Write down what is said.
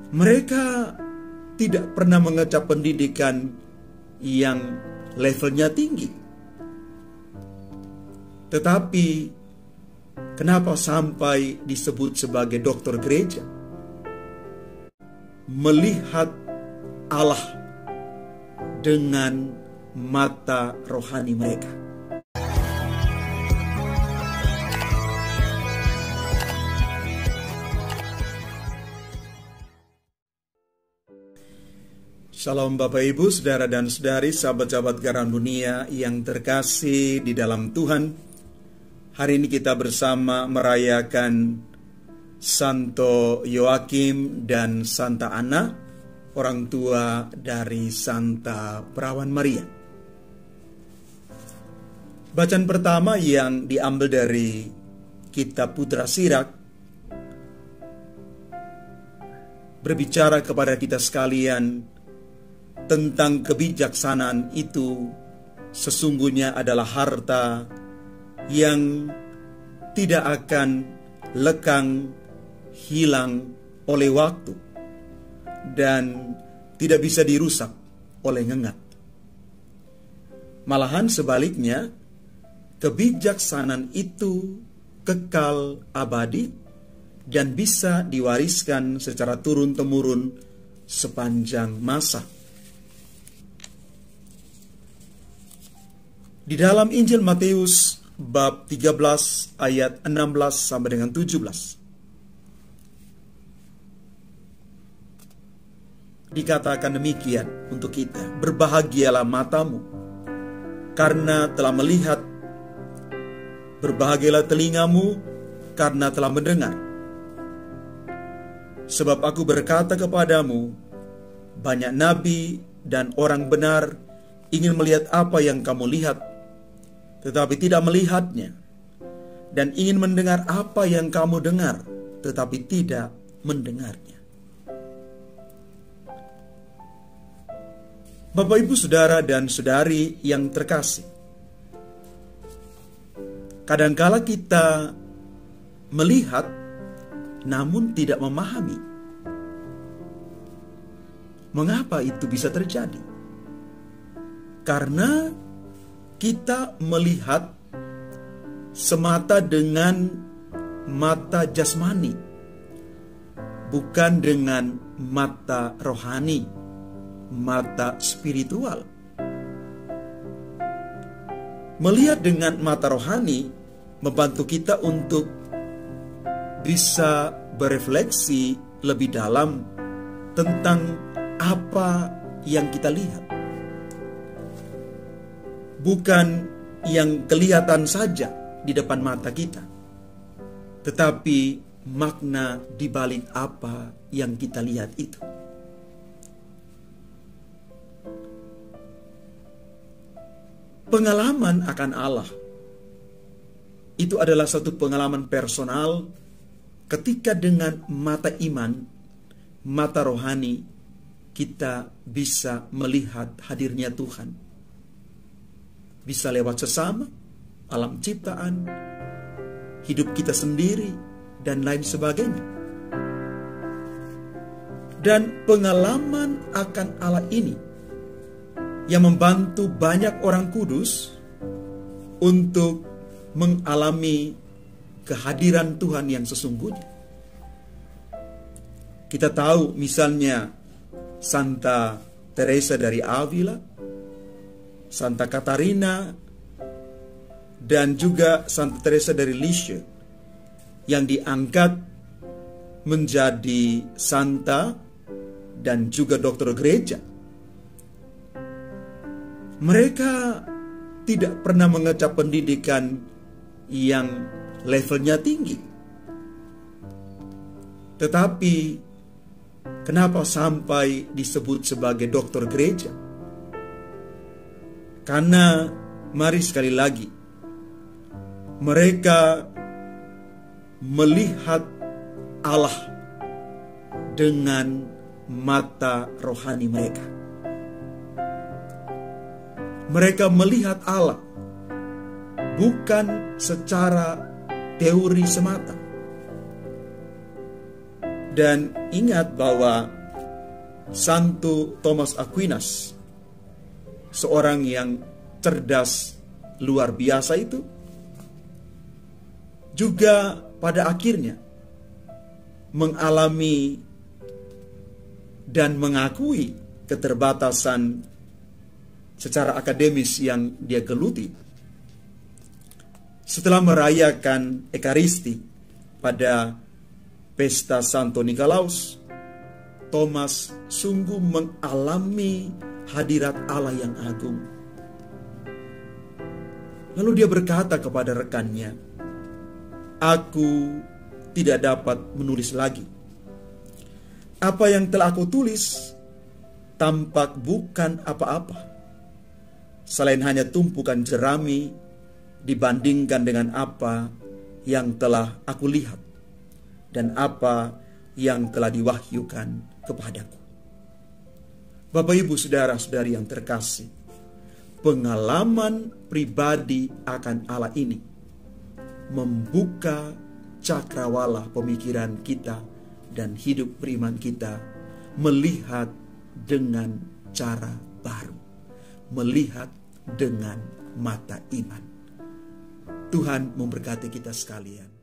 Mereka tidak pernah mengecap pendidikan yang levelnya tinggi. Tetapi kenapa sampai disebut sebagai dokter gereja? Melihat Allah dengan mata rohani mereka. Salam Bapak Ibu, Saudara dan Saudari, sahabat-sahabat Garam Dunia yang terkasih di dalam Tuhan. Hari ini kita bersama merayakan Santo Yoakim dan Santa Ana, orang tua dari Santa Perawan Maria. Bacaan pertama yang diambil dari Kitab Putra Sirak berbicara kepada kita sekalian tentang kebijaksanaan itu sesungguhnya adalah harta yang tidak akan lekang, hilang oleh waktu, dan tidak bisa dirusak oleh ngengat. Malahan sebaliknya, kebijaksanaan itu kekal abadi dan bisa diwariskan secara turun-temurun sepanjang masa. Di dalam Injil Matius bab 13 ayat 16 sampai dengan 17. Dikatakan demikian untuk kita, berbahagialah matamu karena telah melihat, berbahagialah telingamu karena telah mendengar. Sebab aku berkata kepadamu, banyak nabi dan orang benar ingin melihat apa yang kamu lihat, tetapi tidak melihatnya, dan ingin mendengar apa yang kamu dengar, tetapi tidak mendengarnya. Bapak, Ibu, Saudara dan Saudari yang terkasih, kadangkala kita melihat namun tidak memahami. Mengapa itu bisa terjadi? Karena kita melihat semata dengan mata jasmani, bukan dengan mata rohani, mata spiritual. Melihat dengan mata rohani membantu kita untuk bisa berefleksi lebih dalam tentang apa yang kita lihat. Bukan yang kelihatan saja di depan mata kita, tetapi makna di balik apa yang kita lihat itu. Pengalaman akan Allah itu adalah satu pengalaman personal ketika dengan mata iman, mata rohani, kita bisa melihat hadirnya Tuhan. Bisa lewat sesama, alam ciptaan, hidup kita sendiri, dan lain sebagainya. Dan pengalaman akan Allah ini yang membantu banyak orang kudus untuk mengalami kehadiran Tuhan yang sesungguhnya. Kita tahu misalnya Santa Teresa dari Avila, Santa Katarina, dan juga Santa Teresa dari Lisieux yang diangkat menjadi santa dan juga dokter gereja. Mereka tidak pernah mengecap pendidikan yang levelnya tinggi. Tetapi kenapa sampai disebut sebagai dokter gereja? Karena mari sekali lagi, mereka melihat Allah dengan mata rohani mereka. Mereka melihat Allah bukan secara teori semata. Dan ingat bahwa Santo Thomas Aquinas, seorang yang cerdas luar biasa itu, juga pada akhirnya mengalami dan mengakui keterbatasan secara akademis yang dia geluti. Setelah merayakan Ekaristi pada pesta Santo Nikolaus, Thomas sungguh mengalami hadirat Allah yang agung. Lalu dia berkata kepada rekannya, "Aku tidak dapat menulis lagi. Apa yang telah aku tulis tampak bukan apa-apa, selain hanya tumpukan jerami dibandingkan dengan apa yang telah aku lihat dan apa yang telah diwahyukan kepadaku." Bapak, Ibu, saudara-saudari yang terkasih, pengalaman pribadi akan Allah ini membuka cakrawala pemikiran kita dan hidup beriman kita, melihat dengan cara baru, melihat dengan mata iman. Tuhan memberkati kita sekalian.